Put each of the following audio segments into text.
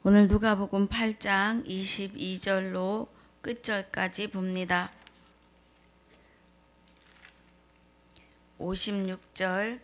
오늘 누가복음 8장 22절로 끝절까지 봅니다. 56절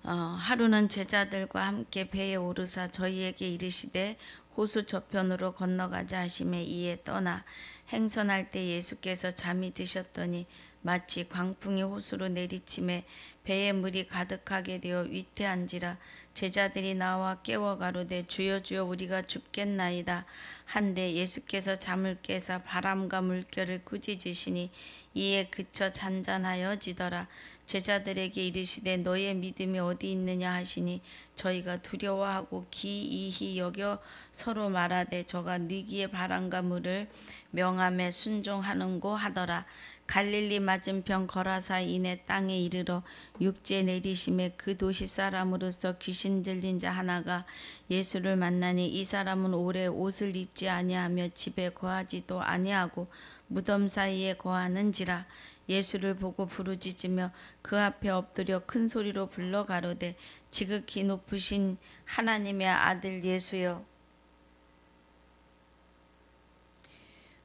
하루는 제자들과 함께 배에 오르사 저희에게 이르시되 호수 저편으로 건너가자 하시매 이에 떠나 행선할 때 예수께서 잠이 드셨더니 마치 광풍이 호수로 내리침에 배에 물이 가득하게 되어 위태한지라 제자들이 나와 깨워 가로되 주여 주여 우리가 죽겠나이다 한데 예수께서 잠을 깨사 바람과 물결을 꾸짖으시니 이에 그쳐 잔잔하여지더라. 제자들에게 이르시되 너의 믿음이 어디 있느냐 하시니 저희가 두려워하고 기이히 여겨 서로 말하되 저가 니기의 바람과 물을 명함에 순종하는고 하더라. 갈릴리 맞은편 거라사 이내 땅에 이르러 육지에 내리심에 그 도시 사람으로서 귀신 들린 자 하나가 예수를 만나니 이 사람은 오래 옷을 입지 아니하며 집에 거하지도 아니하고 무덤 사이에 거하는지라. 예수를 보고 부르짖으며 그 앞에 엎드려 큰 소리로 불러 가로되 지극히 높으신 하나님의 아들 예수여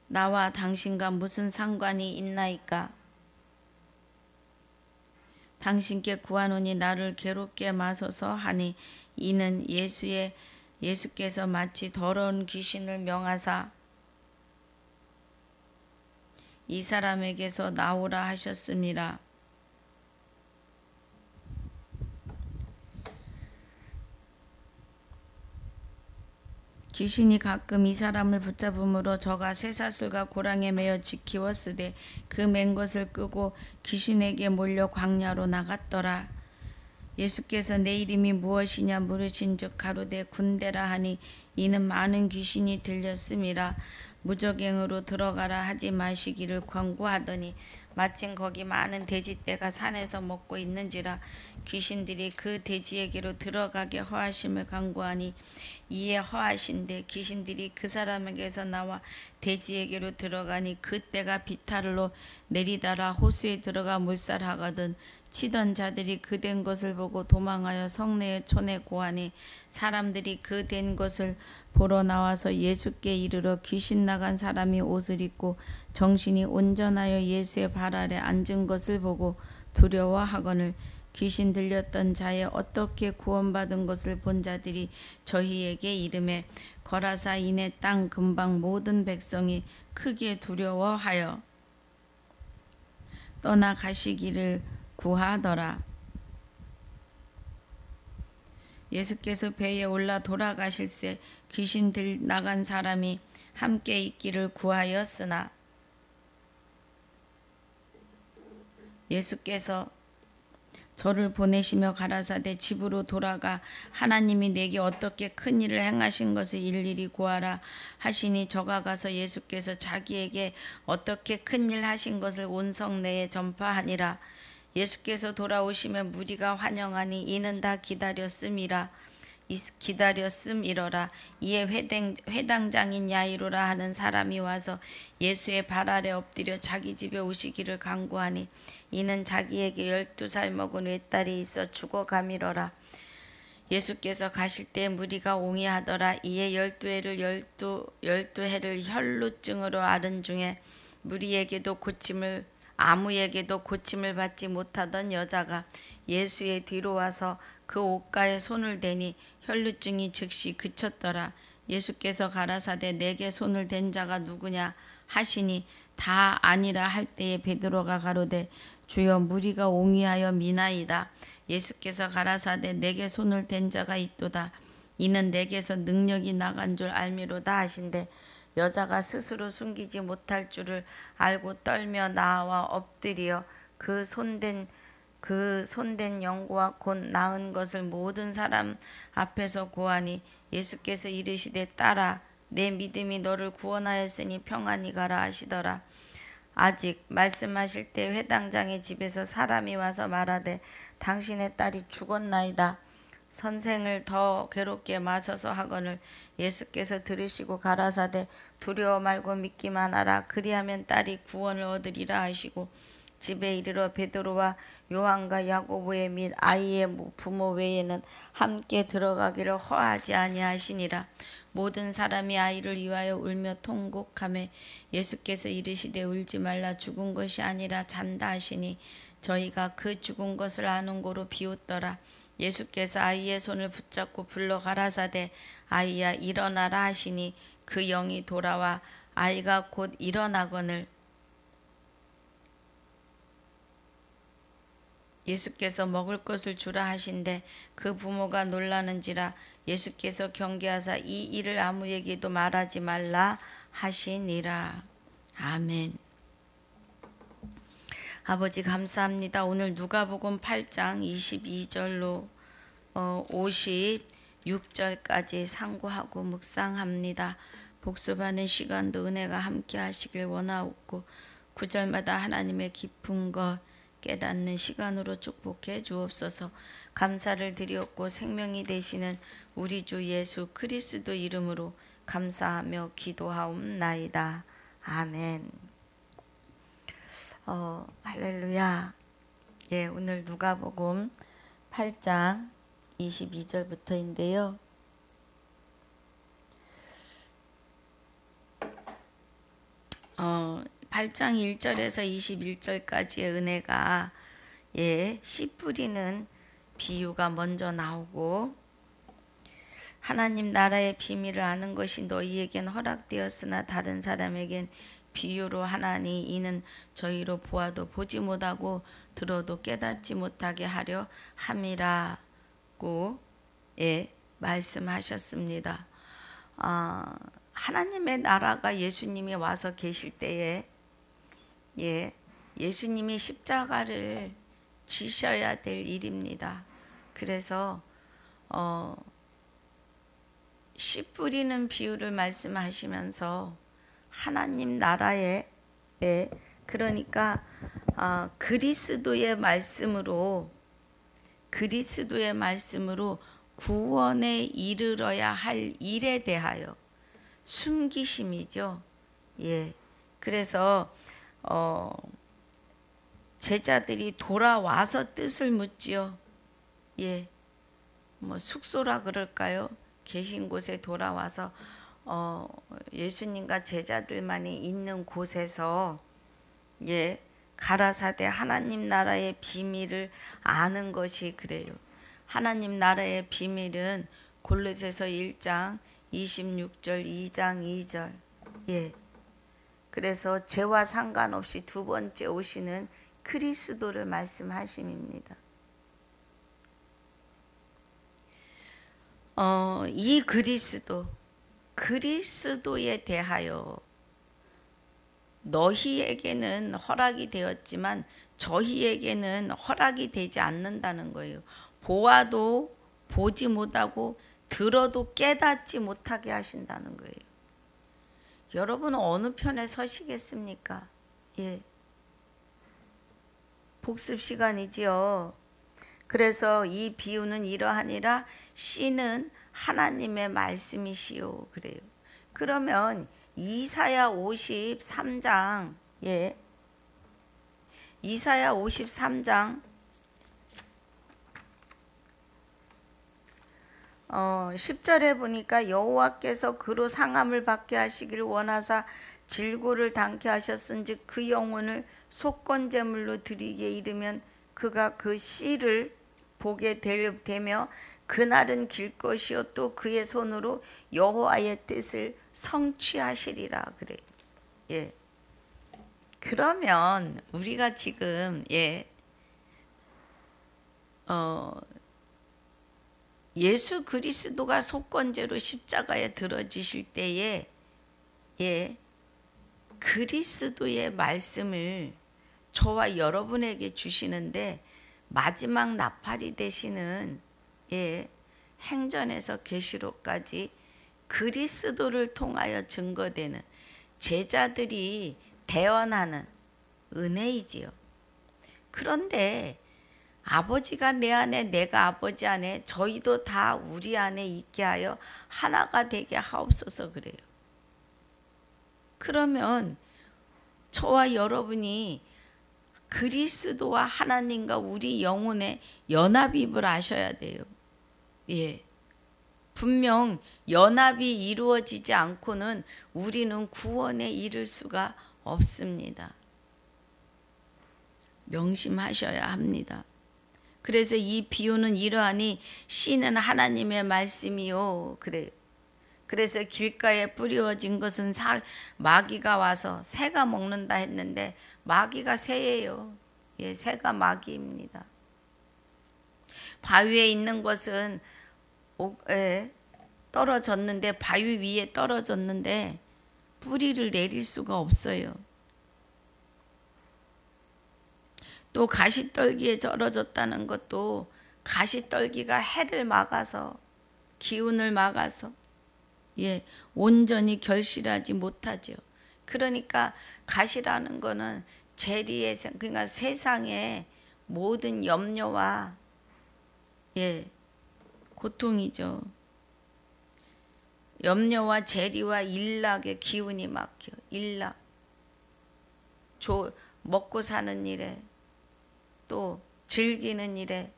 나와 당신과 무슨 상관이 있나이까? 당신께 구하노니 나를 괴롭게 마소서 하니 이는 예수께서 마치 더러운 귀신을 명하사 이 사람에게서 나오라 하셨음이라. 귀신이 가끔 이 사람을 붙잡음으로 저가 쇠사슬과 고랑에 매어 지키웠으되 그 맨 것을 끄고 귀신에게 몰려 광야로 나갔더라. 예수께서 내 이름이 무엇이냐 물으신즉 가로되 군대라 하니 이는 많은 귀신이 들렸음이라. 무저갱으로 들어가라 하지 마시기를 권고하더니 마침 거기 많은 돼지떼가 산에서 먹고 있는지라 귀신들이 그 돼지에게로 들어가게 허하심을 간구하니 이에 허하신데 귀신들이 그 사람에게서 나와 돼지에게로 들어가니 그 떼가 비탈로 내리다라 호수에 들어가 몰살하거든. 치던 자들이 그 된 것을 보고 도망하여 성내의 촌에 고하니 사람들이 그 된 것을 보러 나와서 예수께 이르러 귀신 나간 사람이 옷을 입고 정신이 온전하여 예수의 발 아래 앉은 것을 보고 두려워하거늘 귀신 들렸던 자의 어떻게 구원받은 것을 본 자들이 저희에게 이르매 거라사 이내 땅 근방 모든 백성이 크게 두려워하여 떠나가시기를 구하더라. 예수께서 배에 올라 돌아가실새 귀신 나간 사람이 함께 있기를 구하였으나 예수께서 저를 보내시며 가라사대 집으로 돌아가 하나님이 내게 어떻게 큰 일을 행하신 것을 일일이 고하라 하시니 저가 가서 예수께서 자기에게 어떻게 큰 일 하신 것을 온 성내에 전파하니라. 예수께서 돌아오시면 무리가 환영하니 이는 다 기다렸음이러라. 이에 회당장인 야이로라 하는 사람이 와서 예수의 발 아래 엎드려 자기 집에 오시기를 간구하니 이는 자기에게 12살 먹은 외딸이 있어 죽어가미러라. 예수께서 가실 때 무리가 옹이하더라. 이에 12해를 혈루증으로 앓은 중에 아무에게도 고침을 받지 못하던 여자가 예수의 뒤로 와서 그 옷가에 손을 대니 혈루증이 즉시 그쳤더라. 예수께서 가라사대 내게 손을 댄 자가 누구냐 하시니 다 아니라 할 때에 베드로가 가로되 주여 무리가 옹이하여 미나이다. 예수께서 가라사대 내게 손을 댄 자가 있도다. 이는 내게서 능력이 나간 줄 알미로다 하신대 여자가 스스로 숨기지 못할 줄을 알고 떨며 나와 엎드려 그 손댄 영구와 곧 나은 것을 모든 사람 앞에서 고하니 예수께서 이르시되 딸아 내 믿음이 너를 구원하였으니 평안히 가라 하시더라. 아직 말씀하실 때 회당장의 집에서 사람이 와서 말하되 당신의 딸이 죽었나이다. 선생을 더 괴롭게 마셔서 하거늘 예수께서 들으시고 가라사대 두려워 말고 믿기만 하라. 그리하면 딸이 구원을 얻으리라 하시고 집에 이르러 베드로와 요한과 야고보의 및 아이의 부모 외에는 함께 들어가기를 허하지 아니하시니라. 모든 사람이 아이를 위하여 울며 통곡하며 예수께서 이르시되 울지 말라 죽은 것이 아니라 잔다 하시니 저희가 그 죽은 것을 아는 고로 비웃더라. 예수께서 아이의 손을 붙잡고 불러 가라사대 아이야 일어나라 하시니 그 영이 돌아와 아이가 곧 일어나거늘 예수께서 먹을 것을 주라 하신대 그 부모가 놀라는지라. 예수께서 경계하사 이 일을 아무에게도 말하지 말라 하시니라. 아멘. 아버지 감사합니다. 오늘 누가복음 8장 22절로 56절까지 상고하고 묵상합니다. 복습하는 시간도 은혜가 함께 하시길 원하옵고 9절마다 하나님의 깊은 것 깨닫는 시간으로 축복해 주옵소서. 감사를 드리옵고 생명이 되시는 우리 주 예수 그리스도 이름으로 감사하며 기도하옵나이다. 아멘. 할렐루야. 예, 오늘 누가복음 8장 22절부터인데요. 어, 8장 1절에서 21절까지의 은혜가 씨 뿌리는 비유가 먼저 나오고 하나님 나라의 비밀을 아는 것이 너희에겐 허락되었으나 다른 사람에겐 비유로 하나니 이는 저희로 보아도 보지 못하고 들어도 깨닫지 못하게 하려 함이라고 말씀하셨습니다. 하나님의 나라가 예수님이 와서 계실 때에 예수님이 십자가를 지셔야 될 일입니다. 그래서 씨 뿌리는 비유를 말씀하시면서 하나님 나라에 그러니까 그리스도의 말씀으로 구원에 이르러야 할 일에 대하여 숨기심이죠. 그래서 제자들이 돌아와서 뜻을 묻지요. 뭐 숙소라 그럴까요? 계신 곳에 돌아와서 예수님과 제자들만이 있는 곳에서 가라사대 하나님 나라의 비밀을 아는 것이 그래요. 하나님 나라의 비밀은 골로새서 1장 26절 2장 2절 그래서 죄와 상관없이 두 번째 오시는 그리스도를 말씀하심입니다. 이 그리스도에 대하여 너희에게는 허락이 되었지만 저희에게는 허락이 되지 않는다는 거예요. 보아도 보지 못하고 들어도 깨닫지 못하게 하신다는 거예요. 여러분은 어느 편에 서시겠습니까? 복습 시간이지요. 그래서 이 비유는 이러하니라 씨는 하나님의 말씀이시요 그래요. 그러면 이사야 53장 10절에 보니까 여호와께서 그로 상함을 받게 하시길 원하사 질고를 당케 하셨은즉 그 영혼을 속건제물로 드리게 이르면 그가 그 씨를 보게 되며 그날은 길 것이요 또 그의 손으로 여호와의 뜻을 성취하시리라 그래. 그러면 우리가 지금 예수 그리스도가 속건제로 십자가에 들어지실 때에 그리스도의 말씀을 저와 여러분에게 주시는데 마지막 나팔이 되시는 행전에서 계시록까지 그리스도를 통하여 증거되는 제자들이 대언하는 은혜이지요. 그런데 아버지가 내 안에 내가 아버지 안에 저희도 다 우리 안에 있게 하여 하나가 되게 하옵소서 그래요. 그러면 저와 여러분이 그리스도와 하나님과 우리 영혼의 연합입을 아셔야 돼요. 분명 연합이 이루어지지 않고는 우리는 구원에 이를 수가 없습니다. 명심하셔야 합니다. 그래서 이 비유는 이러하니 씨는 하나님의 말씀이요 그래요. 그래서 길가에 뿌려진 것은 마귀가 와서 새가 먹는다 했는데 마귀가 새예요. 예, 새가 마귀입니다. 바위에 있는 것은 떨어졌는데 바위 위에 떨어졌는데 뿌리를 내릴 수가 없어요. 또 가시떨기에 떨어졌다는 것도 가시떨기가 해를 막아서 기운을 막아서 온전히 결실하지 못하죠. 그러니까 가시라는 거는 재리의 그러니까 세상의 모든 염려와 고통이죠. 염려와 재리와 일락의 기운이 막혀. 일락. 먹고 사는 일에 또 즐기는 일에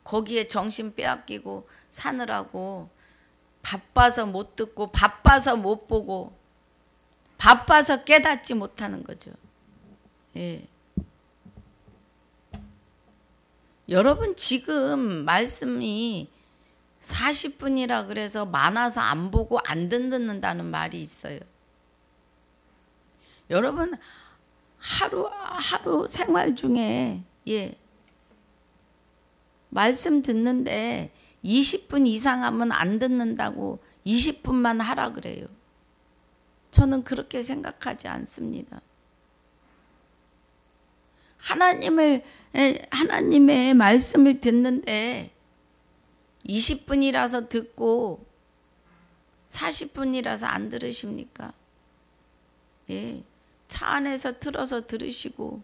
거기에 정신 빼앗기고 사느라고 바빠서 못 듣고 바빠서 못 보고 바빠서 깨닫지 못하는 거죠. 여러분 지금 말씀이 40분이라 그래서 많아서 안 보고 안 듣는다는 말이 있어요. 여러분 하루 생활 중에 말씀 듣는데 20분 이상 하면 안 듣는다고 20분만 하라 그래요. 저는 그렇게 생각하지 않습니다. 하나님의 말씀을 듣는데 20분이라서 듣고 40분이라서 안 들으십니까? 차 안에서 틀어서 들으시고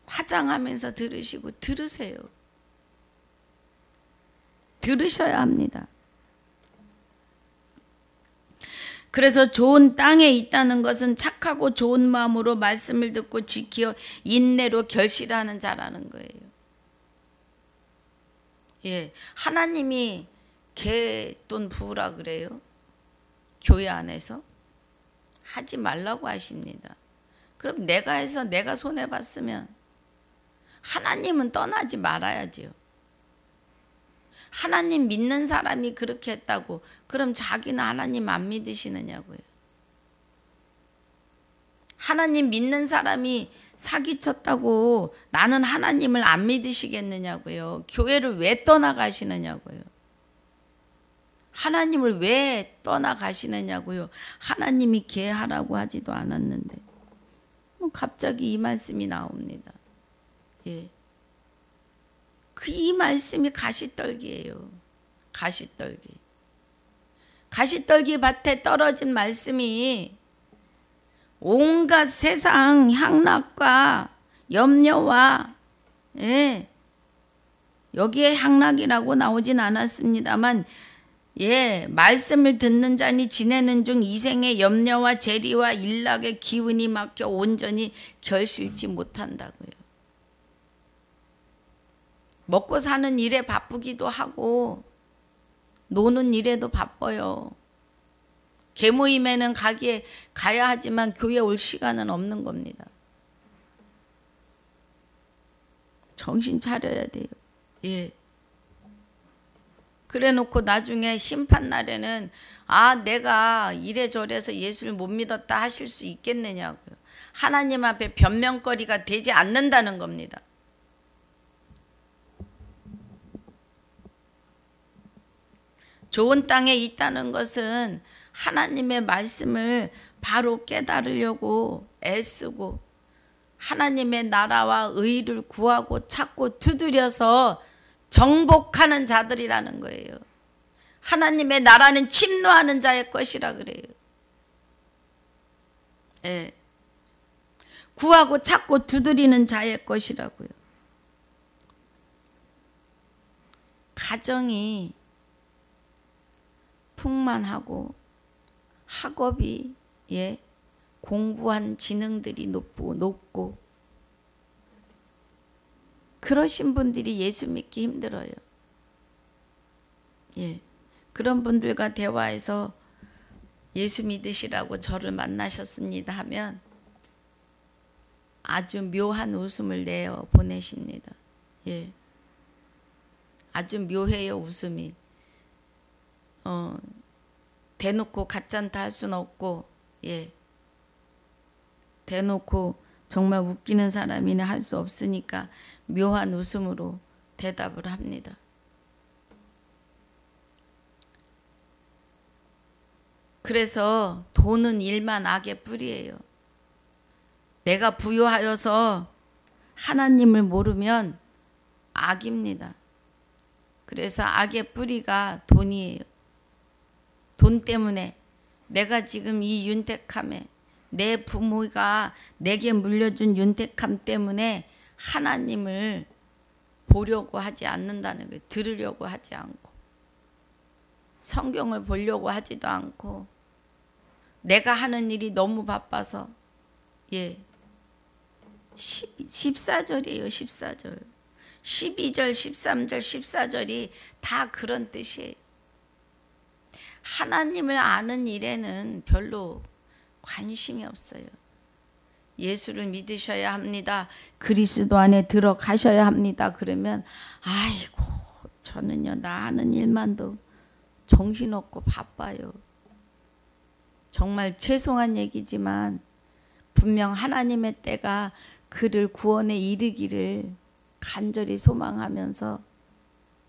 화장하면서 들으시고 들으세요. 들으셔야 합니다. 그래서 좋은 땅에 있다는 것은 착하고 좋은 마음으로 말씀을 듣고 지키어 인내로 결실하는 자라는 거예요. 하나님이 개돈 부으라 그래요. 교회 안에서 하지 말라고 하십니다. 그럼 내가 해서 내가 손해봤으면 하나님은 떠나지 말아야지요. 하나님 믿는 사람이 그렇게 했다고 그럼 자기는 하나님 안 믿으시느냐고요. 하나님 믿는 사람이 사기쳤다고 나는 하나님을 안 믿으시겠느냐고요. 교회를 왜 떠나가시느냐고요. 하나님을 왜 떠나가시느냐고요. 하나님이 개하라고 하지도 않았는데 갑자기 이 말씀이 나옵니다. 이 말씀이 가시떨기예요. 가시떨기. 가시떨기 밭에 떨어진 말씀이 온갖 세상 향락과 염려와 여기에 향락이라고 나오진 않았습니다만 말씀을 듣는 자니 지내는 중 이생의 염려와 재리와 일락의 기운이 막혀 온전히 결실지 못한다고요. 먹고 사는 일에 바쁘기도 하고 노는 일에도 바빠요. 개모임에는 가야 하지만 교회 올 시간은 없는 겁니다. 정신 차려야 돼요. 그래 놓고 나중에 심판날에는 내가 이래저래서 예수를 못 믿었다 하실 수 있겠느냐고요. 하나님 앞에 변명거리가 되지 않는다는 겁니다. 좋은 땅에 있다는 것은 하나님의 말씀을 바로 깨달으려고 애쓰고 하나님의 나라와 의를 구하고 찾고 두드려서 정복하는 자들이라는 거예요. 하나님의 나라는 침노하는 자의 것이라 그래요. 구하고 찾고 두드리는 자의 것이라고요. 가정이 풍만하고 학업이 공부한 지능들이 높고 그러신 분들이 예수 믿기 힘들어요. 예, 그런 분들과 대화해서 예수 믿으시라고 저를 만나셨습니다 하면 아주 묘한 웃음을 내어 보내십니다. 예, 아주 묘해요, 웃음이. 대놓고 가짠다 할 수는 없고, 예, 대놓고 정말 웃기는 사람이나 할 수 없으니까 묘한 웃음으로 대답을 합니다. 그래서 돈은 일만 악의 뿌리예요. 내가 부유하여서 하나님을 모르면 악입니다. 그래서 악의 뿌리가 돈이에요. 돈 때문에 내가 지금 이 윤택함에 내 부모가 내게 물려준 윤택함 때문에 하나님을 보려고 하지 않는다는 거예요. 들으려고 하지 않고 성경을 보려고 하지도 않고 내가 하는 일이 너무 바빠서 예, 14절이에요. 14절 12절 13절 14절이 다 그런 뜻이에요. 하나님을 아는 일에는 별로 관심이 없어요. 예수를 믿으셔야 합니다. 그리스도 안에 들어가셔야 합니다. 그러면 아이고 저는요 나 하는 일만도 정신없고 바빠요. 정말 죄송한 얘기지만 분명 하나님의 때가 그를 구원에 이르기를 간절히 소망하면서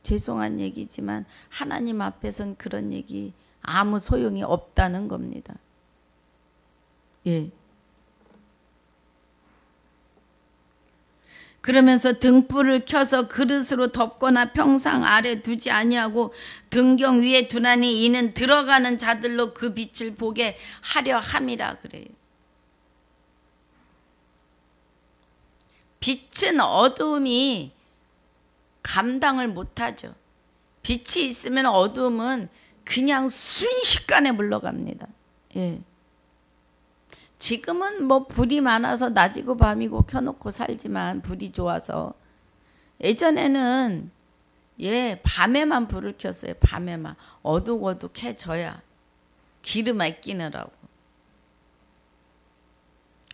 죄송한 얘기지만 하나님 앞에선 그런 얘기 아무 소용이 없다는 겁니다. 예. 그러면서 등불을 켜서 그릇으로 덮거나 평상 아래 두지 아니하고 등경 위에 두나니 이는 들어가는 자들로 그 빛을 보게 하려 함이라 그래요. 빛은 어두움이 감당을 못하죠. 빛이 있으면 어두움은 그냥 순식간에 물러갑니다. 예. 지금은 뭐 불이 많아서 낮이고 밤이고 켜놓고 살지만 불이 좋아서 예전에는 예 밤에만 불을 켰어요. 밤에만 어둑어둑해져야 기름에 끼느라고.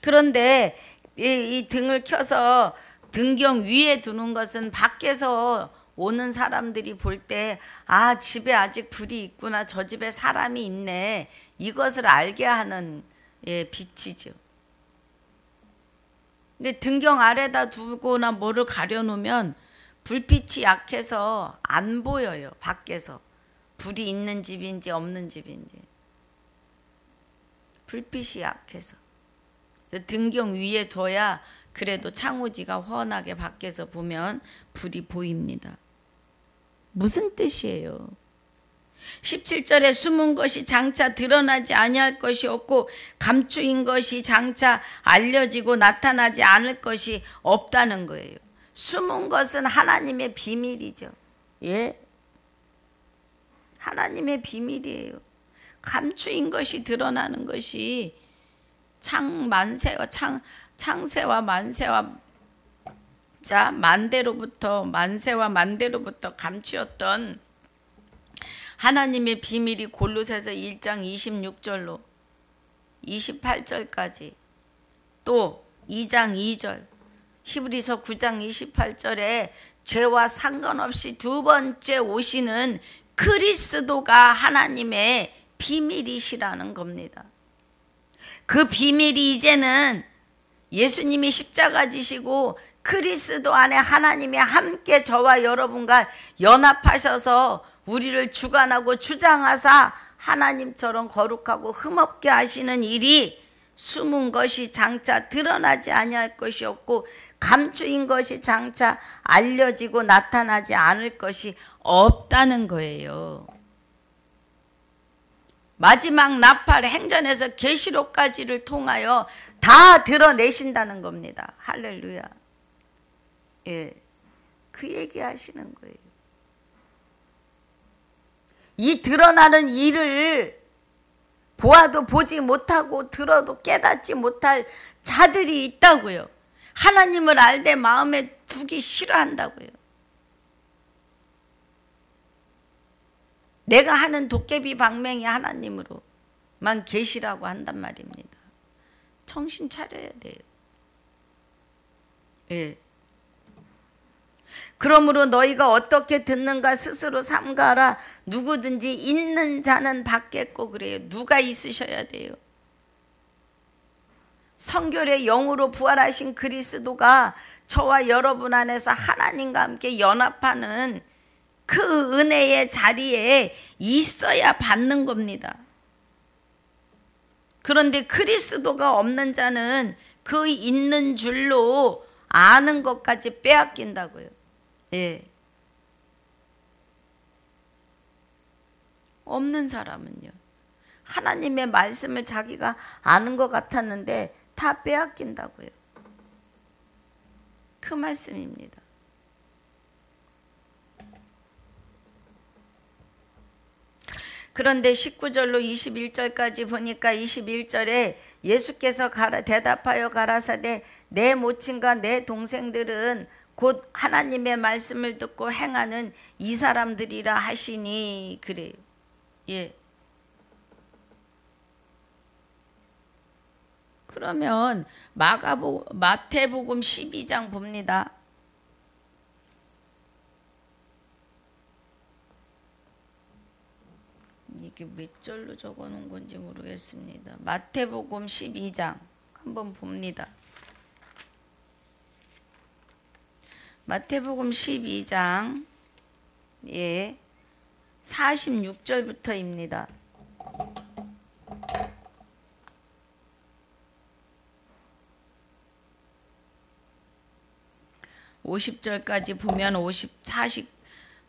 그런데 이 등을 켜서 등경 위에 두는 것은 밖에서 오는 사람들이 볼 때 아 집에 아직 불이 있구나 저 집에 사람이 있네 이것을 알게 하는 예, 빛이죠. 근데 등경 아래다 두거나 뭐를 가려놓으면 불빛이 약해서 안 보여요. 밖에서 불이 있는 집인지 없는 집인지 불빛이 약해서 등경 위에 둬야 그래도 창호지가 훤하게 밖에서 보면 불이 보입니다. 무슨 뜻이에요? 17절에 숨은 것이 장차 드러나지 아니할 것이 없고 감추인 것이 장차 알려지고 나타나지 않을 것이 없다는 거예요. 숨은 것은 하나님의 비밀이죠. 예, 하나님의 비밀이에요. 감추인 것이 드러나는 것이 창세와 만대로부터 감추었던 하나님의 비밀이 골로새서 1장 26절로 28절까지 또 2장 2절 히브리서 9장 28절에 죄와 상관없이 두 번째 오시는 그리스도가 하나님의 비밀이시라는 겁니다. 그 비밀이 이제는 예수님이 십자가 지시고 그리스도 안에 하나님이 함께 저와 여러분과 연합하셔서 우리를 주관하고 주장하사 하나님처럼 거룩하고 흠없게 하시는 일이 숨은 것이 장차 드러나지 아니할 것이 없고 감추인 것이 장차 알려지고 나타나지 않을 것이 없다는 거예요. 마지막 나팔 행전에서 계시록까지를 통하여 다 드러내신다는 겁니다. 할렐루야. 예, 그 얘기하시는 거예요. 이 드러나는 일을 보아도 보지 못하고 들어도 깨닫지 못할 자들이 있다고요. 하나님을 알되 마음에 두기 싫어한다고요. 내가 하는 도깨비 방맹이 하나님으로만 계시라고 한단 말입니다. 정신 차려야 돼요. 예. 그러므로 너희가 어떻게 듣는가 스스로 삼가라. 누구든지 있는 자는 받겠고 그래요. 누가 있으셔야 돼요. 성결의 영으로 부활하신 그리스도가 저와 여러분 안에서 하나님과 함께 연합하는 그 은혜의 자리에 있어야 받는 겁니다. 그런데 그리스도가 없는 자는 그 있는 줄로 아는 것까지 빼앗긴다고요. 예. 없는 사람은요. 하나님의 말씀을 자기가 아는 것 같았는데 다 빼앗긴다고요. 그 말씀입니다. 그런데 19절로 21절까지 보니까 21절에 예수께서 대답하여 가라사대 내 모친과 내 동생들은 곧 하나님의 말씀을 듣고 행하는 이 사람들이라 하시니 그래요. 예. 그러면 마태복음 12장 봅니다. 이게 몇 절로 적어 놓은 건지 모르겠습니다. 마태복음 12장 한번 봅니다. 마태복음 12장 46절부터입니다. 50절까지 보면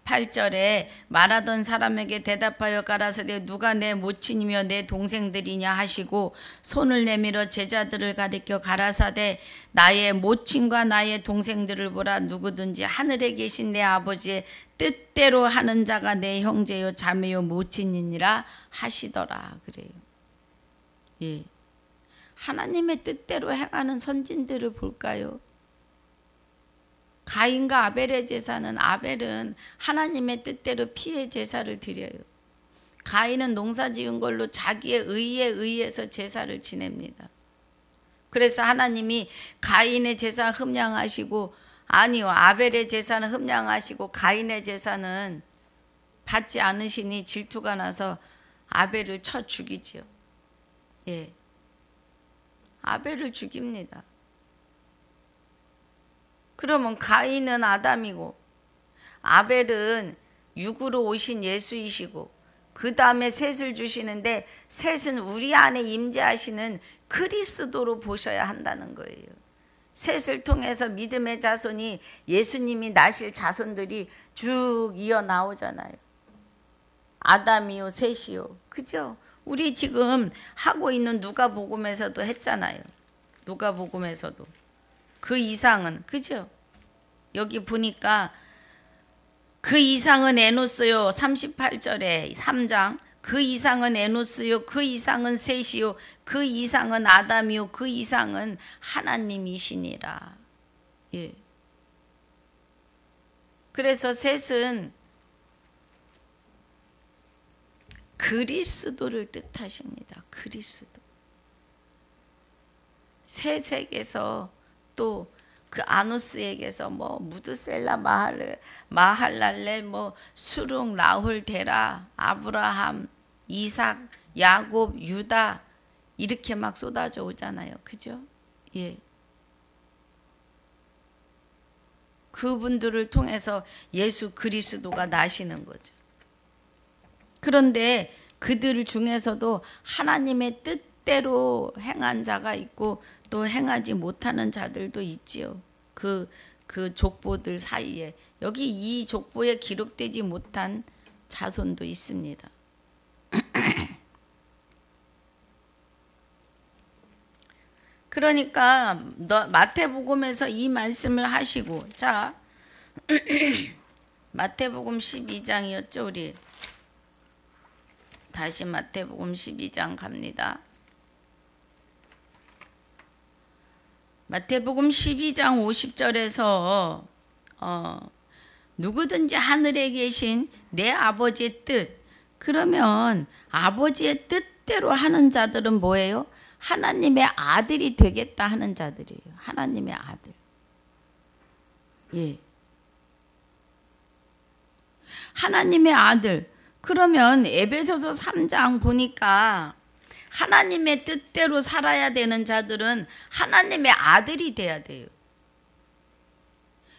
48절에 말하던 사람에게 대답하여 가라사대 누가 내 모친이며 내 동생들이냐 하시고 손을 내밀어 제자들을 가리켜 가라사대 나의 모친과 나의 동생들을 보라. 누구든지 하늘에 계신 내 아버지의 뜻대로 하는 자가 내 형제요 자매요 모친이니라 하시더라. 그래요. 예. 하나님의 뜻대로 행하는 선진들을 볼까요? 가인과 아벨의 제사는 아벨은 하나님의 뜻대로 피의 제사를 드려요. 가인은 농사 지은 걸로 자기의 의에 의해서 제사를 지냅니다. 그래서 하나님이 가인의 제사 흠양하시고 아니요 아벨의 제사는 흠양하시고 가인의 제사는 받지 않으시니 질투가 나서 아벨을 쳐 죽이지요. 예, 아벨을 죽입니다. 그러면 가인은 아담이고 아벨은 육으로 오신 예수이시고 그 다음에 셋을 주시는데 셋은 우리 안에 임재하시는 그리스도로 보셔야 한다는 거예요. 셋을 통해서 믿음의 자손이 예수님이 나실 자손들이 쭉 이어 나오잖아요. 아담이요 셋이요. 그죠? 우리 지금 하고 있는 누가복음에서도 했잖아요. 누가복음에서도. 그 이상은 그죠? 여기 보니까 그 이상은 에노스요 38절에 3장 그 이상은 에노스요 그 이상은 셋이요 그 이상은 아담이요 그 이상은 하나님이시니라. 예. 그래서 셋은 그리스도를 뜻하십니다. 그리스도. 셋에게서 또 그 아노스에게서 뭐 무드셀라 마할랄레 뭐 수룩 나홀 데라 아브라함 이삭 야곱 유다 이렇게 막 쏟아져 오잖아요. 그죠? 예. 그분들을 통해서 예수 그리스도가 나시는 거죠. 그런데 그들 중에서도 하나님의 뜻대로 행한 자가 있고 또 행하지 못하는 자들도 있지요. 그 족보들 사이에 여기 이 족보에 기록되지 못한 자손도 있습니다. 그러니까 마태복음에서 이 말씀을 하시고 자 마태복음 12장이었죠 우리. 다시 마태복음 12장 갑니다. 마태복음 12장 50절에서 누구든지 하늘에 계신 내 아버지의 뜻, 그러면 아버지의 뜻대로 하는 자들은 뭐예요? 하나님의 아들이 되겠다 하는 자들이에요. 하나님의 아들. 예. 하나님의 아들. 그러면 에베소서 3장 보니까 하나님의 뜻대로 살아야 되는 자들은 하나님의 아들이 돼야 돼요.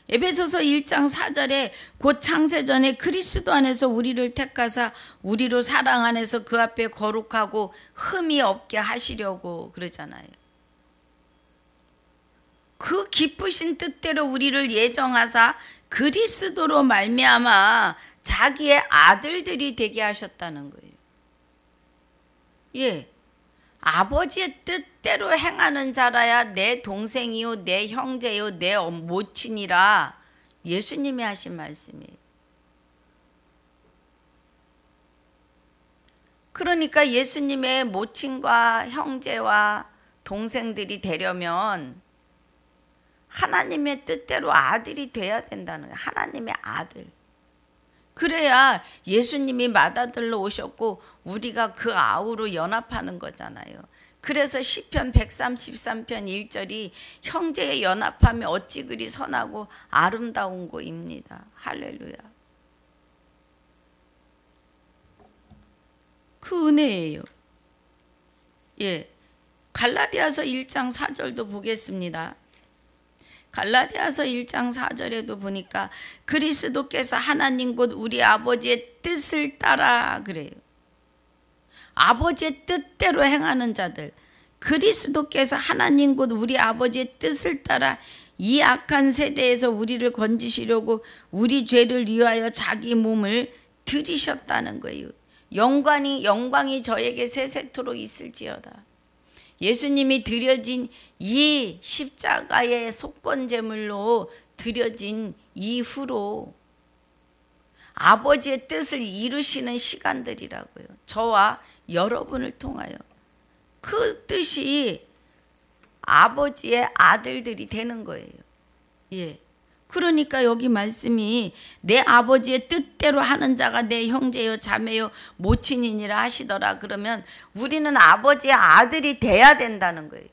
에베소서 1장 4절에 곧 창세전에 그리스도 안에서 우리를 택하사 우리로 사랑 안에서 그 앞에 거룩하고 흠이 없게 하시려고 그러잖아요. 그 기쁘신 뜻대로 우리를 예정하사 그리스도로 말미암아 자기의 아들들이 되게 하셨다는 거예요. 예. 아버지의 뜻대로 행하는 자라야 내 동생이요 내 형제요 내 모친이라 예수님이 하신 말씀이에요. 그러니까 예수님의 모친과 형제와 동생들이 되려면 하나님의 뜻대로 아들이 돼야 된다는 거예요. 하나님의 아들. 그래야 예수님이 맏아들로 오셨고 우리가 그 아우로 연합하는 거잖아요. 그래서 시편 133편 1절이 형제의 연합함이 어찌 그리 선하고 아름다운 거입니다. 할렐루야. 그 은혜예요. 예, 갈라디아서 1장 4절도 보겠습니다. 갈라디아서 1장 4절에도 보니까 그리스도께서 하나님 곧 우리 아버지의 뜻을 따라 그래요. 아버지의 뜻대로 행하는 자들, 그리스도께서 하나님 곧 우리 아버지의 뜻을 따라 이 악한 세대에서 우리를 건지시려고 우리 죄를 위하여 자기 몸을 들이셨다는 거예요. 영광이 저에게 세세토록 있을지어다. 예수님이 드려진 이 십자가의 속건제물로 드려진 이후로 아버지의 뜻을 이루시는 시간들이라고요. 저와 여러분을 통하여 그 뜻이 아버지의 아들들이 되는 거예요. 예. 그러니까 여기 말씀이 내 아버지의 뜻대로 하는 자가 내 형제요 자매요 모친이니라 하시더라. 그러면 우리는 아버지의 아들이 돼야 된다는 거예요.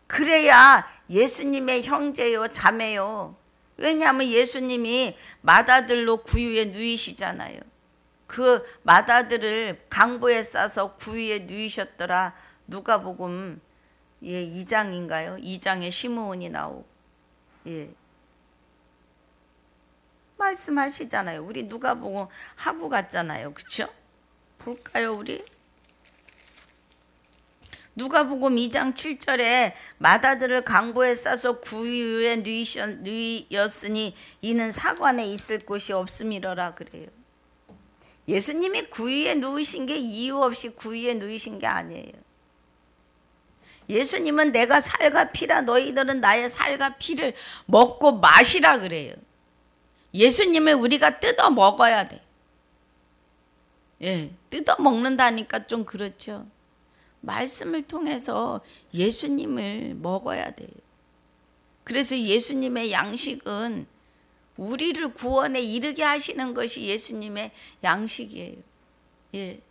그래야 예수님의 형제요 자매요. 왜냐하면 예수님이 맏아들로 구유에 누이시잖아요. 그 맏아들을 강보에 싸서 구유에 누이셨더라. 누가복음 2장인가요? 2장에 시므온이 나오고 예. 말씀하시잖아요. 우리 누가복음 하고 갔잖아요. 그렇죠? 볼까요 우리? 누가복음 2장 7절에 맏아들을 강보에 싸서 구유에 누이었으니 이는 사관에 있을 곳이 없음이러라 그래요. 예수님이 구유에 누우신 게 이유 없이 구유에 누이신 게 아니에요. 예수님은 내가 살과 피라 너희들은 나의 살과 피를 먹고 마시라 그래요. 예수님을 우리가 뜯어 먹어야 돼. 예, 뜯어 먹는다니까 좀 그렇죠. 말씀을 통해서 예수님을 먹어야 돼요. 그래서 예수님의 양식은 우리를 구원에 이르게 하시는 것이 예수님의 양식이에요. 예,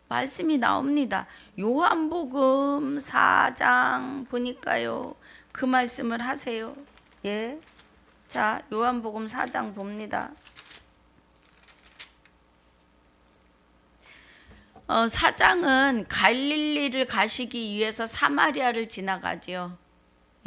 말씀이 나옵니다. 요한복음 4장 보니까요. 그 말씀을 하세요. 예. 자, 요한복음 4장 봅니다. 4장은 갈릴리를 가시기 위해서 사마리아를 지나가지요.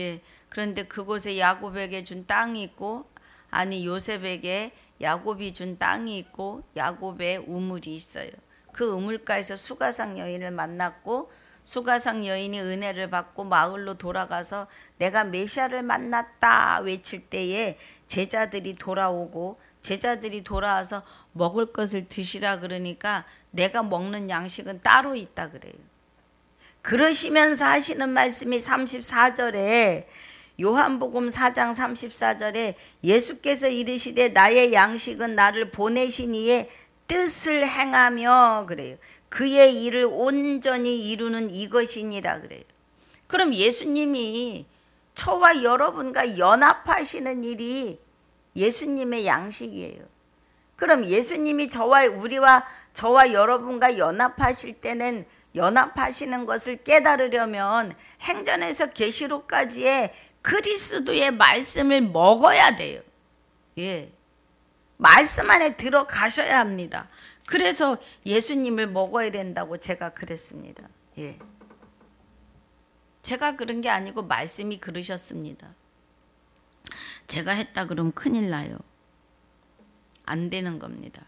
예, 그런데 그곳에 야곱에게 준 땅이 있고, 아니 요셉에게 야곱이 준 땅이 있고 야곱의 우물이 있어요. 그 우물가에서 수가상 여인을 만났고 수가상 여인이 은혜를 받고 마을로 돌아가서 내가 메시아를 만났다 외칠 때에 제자들이 돌아오고 제자들이 돌아와서 먹을 것을 드시라 그러니까 내가 먹는 양식은 따로 있다 그래요. 그러시면서 하시는 말씀이 34절에 요한복음 4장 34절에 예수께서 이르시되 나의 양식은 나를 보내신 이의 뜻을 행하며 그래요. 그의 일을 온전히 이루는 이것이니라 그래요. 그럼 예수님이 저와 여러분과 연합하시는 일이 예수님의 양식이에요. 그럼 예수님이 저와 여러분과 연합하실 때는 연합하시는 것을 깨달으려면 행전에서 계시록까지의 그리스도의 말씀을 먹어야 돼요. 예. 말씀 안에 들어가셔야 합니다. 그래서 예수님을 먹어야 된다고 제가 그랬습니다. 예. 제가 그런 게 아니고 말씀이 그러셨습니다. 제가 했다 그러면 큰일 나요. 안 되는 겁니다.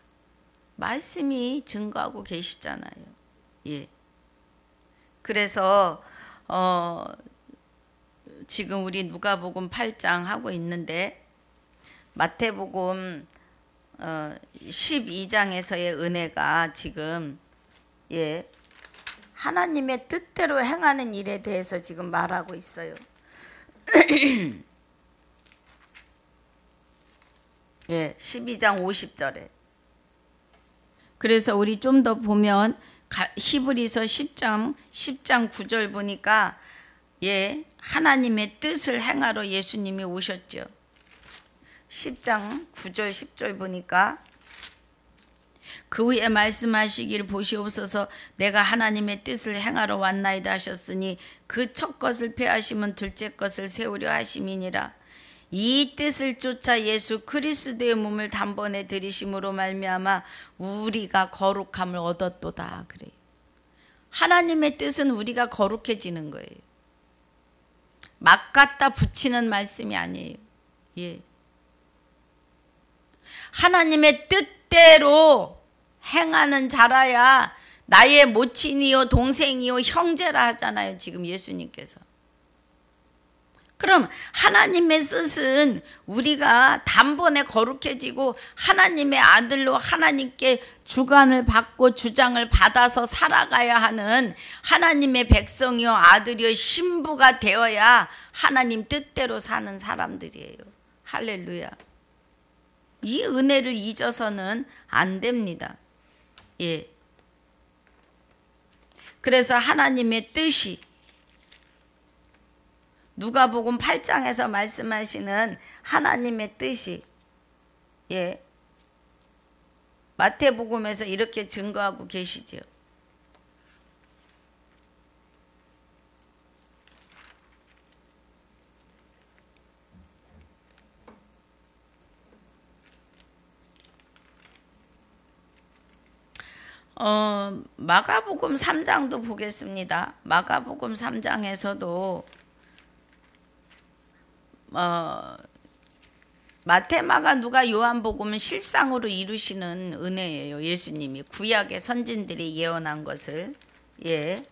말씀이 증거하고 계시잖아요. 예. 그래서 지금 우리 누가복음 8장 하고 있는데 마태복음 12장에서의 은혜가 지금 예, 하나님의 뜻대로 행하는 일에 대해서 지금 말하고 있어요. 예, 12장 50절에. 그래서 우리 좀 더 보면 히브리서 10장 9절 보니까 예, 하나님의 뜻을 행하러 예수님이 오셨죠. 10장 9절 10절 보니까 그 후에 말씀하시길 보시옵소서 내가 하나님의 뜻을 행하러 왔나이다 하셨으니 그 첫 것을 폐하시면 둘째 것을 세우려 하심이니라. 이 뜻을 쫓아 예수 그리스도의 몸을 단번에 들이심으로 말미암아 우리가 거룩함을 얻었도다 그래요. 하나님의 뜻은 우리가 거룩해지는 거예요. 막 갖다 붙이는 말씀이 아니에요. 예. 하나님의 뜻대로 행하는 자라야 나의 모친이요 동생이요 형제라 하잖아요. 지금 예수님께서. 그럼 하나님의 뜻은 우리가 단번에 거룩해지고 하나님의 아들로 하나님께 주관을 받고 주장을 받아서 살아가야 하는 하나님의 백성이요 아들이요 신부가 되어야 하나님 뜻대로 사는 사람들이에요. 할렐루야. 이 은혜를 잊어서는 안 됩니다. 예. 그래서 하나님의 뜻이 누가복음 8장에서 말씀하시는 하나님의 뜻이 예. 마태복음에서 이렇게 증거하고 계시죠. 마가복음 3장도 보겠습니다. 마가복음 3장에서도 마태마가 누가 요한복음은 실상으로 이루시는 은혜예요. 예수님이 구약의 선진들이 예언한 것을 예.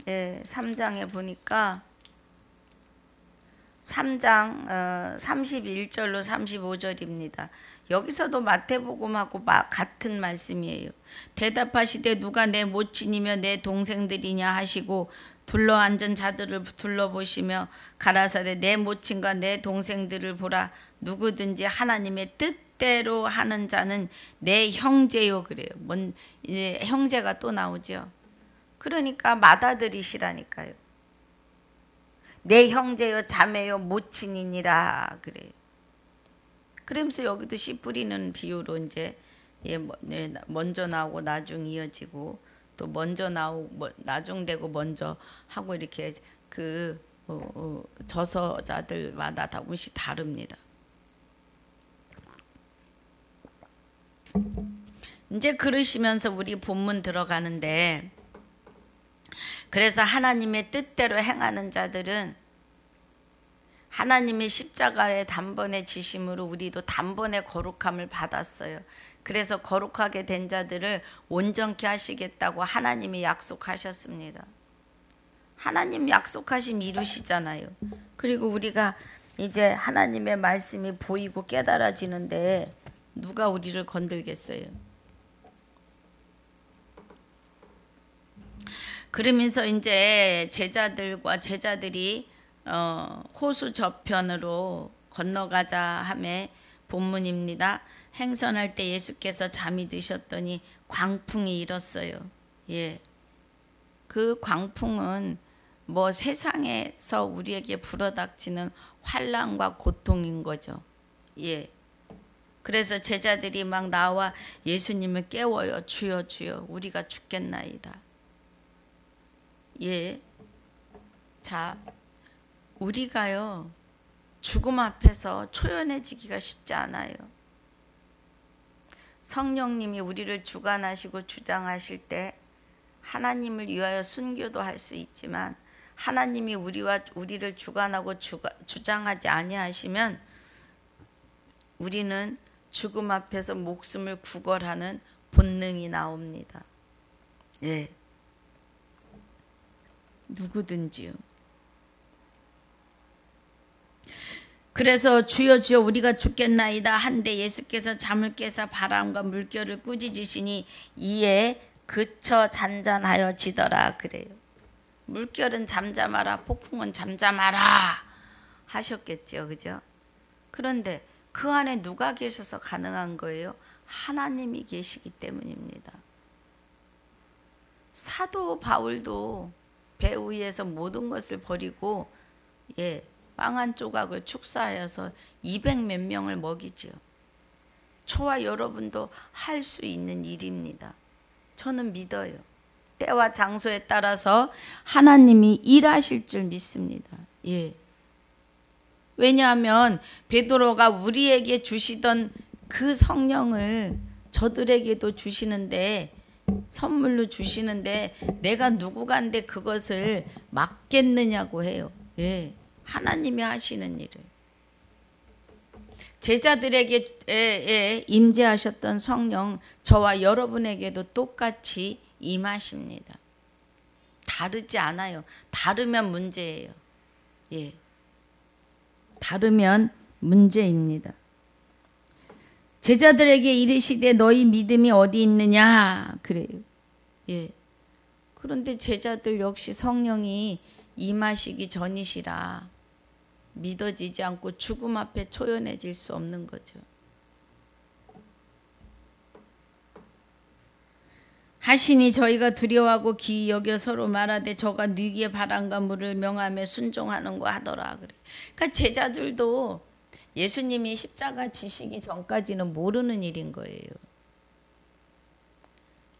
예, 3장에 보니까 3장 31절로 35절입니다. 여기서도 마태복음하고 같은 말씀이에요. 대답하시되 누가 내 모친이며 내 동생들이냐 하시고 둘러앉은 자들을 둘러보시며 가라사대 내 모친과 내 동생들을 보라. 누구든지 하나님의 뜻대로 하는 자는 내 형제요 그래요. 이제 형제가 또 나오죠. 그러니까 맏아들이시라니까요. 내 형제요 자매요 모친이니라 그래요. 그러면서 여기도 씨 뿌리는 비유로 이제 먼저 나오고 나중 이어지고 또 먼저 나오고 나중 되고 먼저 하고 이렇게 그 저서자들마다 조금씩 다릅니다. 이제 그러시면서 우리 본문 들어가는데 그래서 하나님의 뜻대로 행하는 자들은 하나님의 십자가의 단번에 지심으로 우리도 단번에 거룩함을 받았어요. 그래서 거룩하게 된 자들을 온전케 하시겠다고 하나님이 약속하셨습니다. 하나님 약속하심 이루시잖아요. 그리고 우리가 이제 하나님의 말씀이 보이고 깨달아지는데 누가 우리를 건들겠어요? 그러면서 이제 제자들이 호수 저편으로 건너가자 하매 본문입니다. 행선할 때 예수께서 잠이 드셨더니 광풍이 일었어요. 예. 그 광풍은 뭐 세상에서 우리에게 불어닥치는 환난과 고통인 거죠. 예. 그래서 제자들이 막 나와 예수님을 깨워요. 주여 주여 우리가 죽겠나이다. 예. 자, 우리가요 죽음 앞에서 초연해지기가 쉽지 않아요. 성령님이 우리를 주관하시고 주장하실 때 하나님을 위하여 순교도 할 수 있지만 하나님이 우리를 주관하고 주장하지 아니하시면 우리는 죽음 앞에서 목숨을 구걸하는 본능이 나옵니다. 예. 누구든지요. 그래서 주여 주여 우리가 죽겠나이다 한데 예수께서 잠을 깨사 바람과 물결을 꾸짖으시니 이에 그쳐 잔잔하여지더라 그래요. 물결은 잠잠하라, 폭풍은 잠잠하라 하셨겠죠, 그죠? 그런데 그 안에 누가 계셔서 가능한 거예요? 하나님이 계시기 때문입니다. 사도 바울도 배 위에서 모든 것을 버리고 빵 한 조각을 축사하여서 200몇 명을 먹이죠. 저와 여러분도 할 수 있는 일입니다. 저는 믿어요. 때와 장소에 따라서 하나님이 일하실 줄 믿습니다. 예. 왜냐하면 베드로가 우리에게 주시던 그 성령을 저들에게도 주시는데 선물로 주시는데 내가 누구간데 그것을 맡겠느냐고 해요. 예. 하나님이 하시는 일을. 제자들에게 임재하셨던 성령 저와 여러분에게도 똑같이 임하십니다. 다르지 않아요. 다르면 문제예요. 예. 다르면 문제입니다. 제자들에게 이르시되 너희 믿음이 어디 있느냐 그래요. 예. 그런데 제자들 역시 성령이 임하시기 전이시라 믿어지지 않고 죽음 앞에 초연해질 수 없는 거죠. 하시니 저희가 두려워하고 기이 여겨 서로 말하되 저가 뉘기의 바람과 물을 명하며 순종하는 거 하더라 그래. 그러니까 제자들도 예수님이 십자가 지시기 전까지는 모르는 일인 거예요.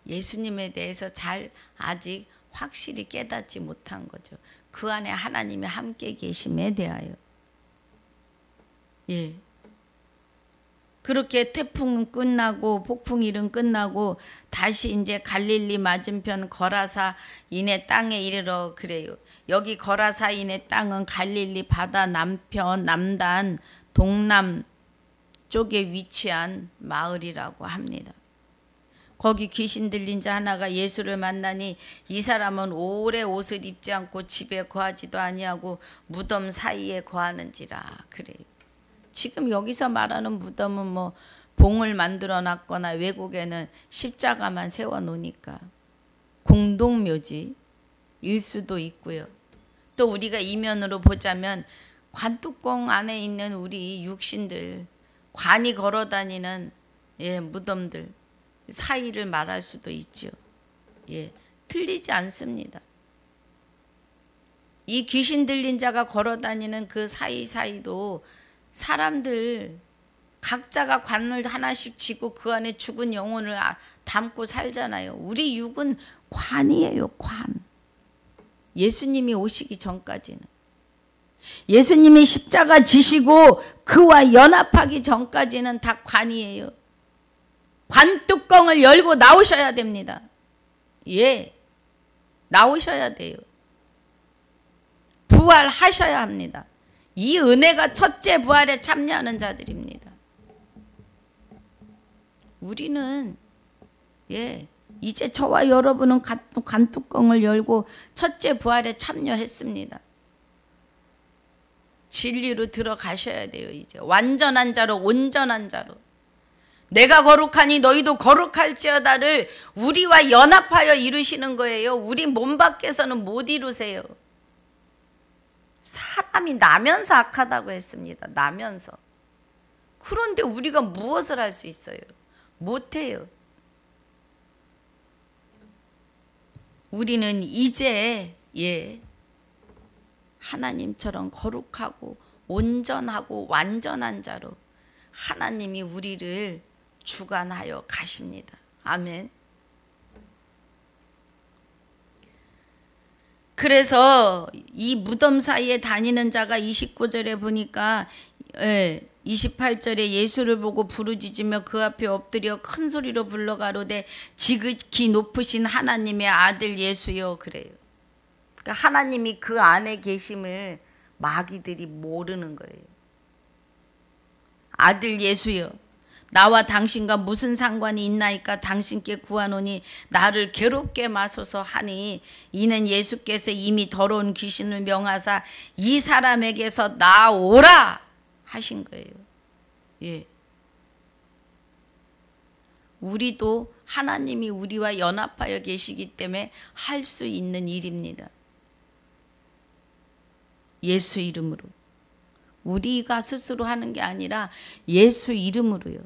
예수님에 대해서 잘 아직 확실히 깨닫지 못한 거죠. 그 안에 하나님이 함께 계심에 대하여. 예. 그렇게 태풍은 끝나고 폭풍일은 끝나고 다시 이제 갈릴리 맞은편 거라사인의 땅에 이르러 그래요. 여기 거라사인의 땅은 갈릴리 바다 남편 남단 동남 쪽에 위치한 마을이라고 합니다. 거기 귀신 들린 자 하나가 예수를 만나니 이 사람은 오래 옷을 입지 않고 집에 거하지도 아니하고 무덤 사이에 거하는지라 그래요. 지금 여기서 말하는 무덤은 뭐 봉을 만들어 놨거나 외국에는 십자가만 세워 놓으니까 공동묘지일 수도 있고요. 또 우리가 이면으로 보자면 관뚜껑 안에 있는 우리 육신들, 관이 걸어다니는 무덤들 사이를 말할 수도 있죠. 예, 틀리지 않습니다. 이 귀신 들린 자가 걸어다니는 그 사이사이도 사람들 각자가 관을 하나씩 쥐고 그 안에 죽은 영혼을 담고 살잖아요. 우리 육은 관이에요. 관. 예수님이 오시기 전까지는. 예수님이 십자가 지시고 그와 연합하기 전까지는 다 관이에요. 관뚜껑을 열고 나오셔야 됩니다. 예, 나오셔야 돼요. 부활하셔야 합니다. 이 은혜가 첫째 부활에 참여하는 자들입니다. 우리는 이제 저와 여러분은 관뚜껑을 열고 첫째 부활에 참여했습니다. 진리로 들어가셔야 돼요. 이제 완전한 자로 온전한 자로. 내가 거룩하니 너희도 거룩할지어다를 우리와 연합하여 이루시는 거예요. 우리 몸 밖에서는 못 이루세요. 사람이 나면서 악하다고 했습니다. 나면서. 그런데 우리가 무엇을 할 수 있어요? 못해요. 우리는 이제 하나님처럼 거룩하고 온전하고 완전한 자로 하나님이 우리를 주관하여 가십니다. 아멘. 그래서 이 무덤 사이에 다니는 자가 29절에 보니까 28절에 예수를 보고 부르짖으며 그 앞에 엎드려 큰 소리로 불러 가로되 지극히 높으신 하나님의 아들 예수여 그래요. 그러니까 하나님이 그 안에 계심을 마귀들이 모르는 거예요. 아들 예수여 나와 당신과 무슨 상관이 있나이까 당신께 구하노니 나를 괴롭게 마소서 하니 이는 예수께서 이미 더러운 귀신을 명하사 이 사람에게서 나오라 하신 거예요. 예. 우리도 하나님이 우리와 연합하여 계시기 때문에 할 수 있는 일입니다. 예수 이름으로. 우리가 스스로 하는 게 아니라 예수 이름으로요.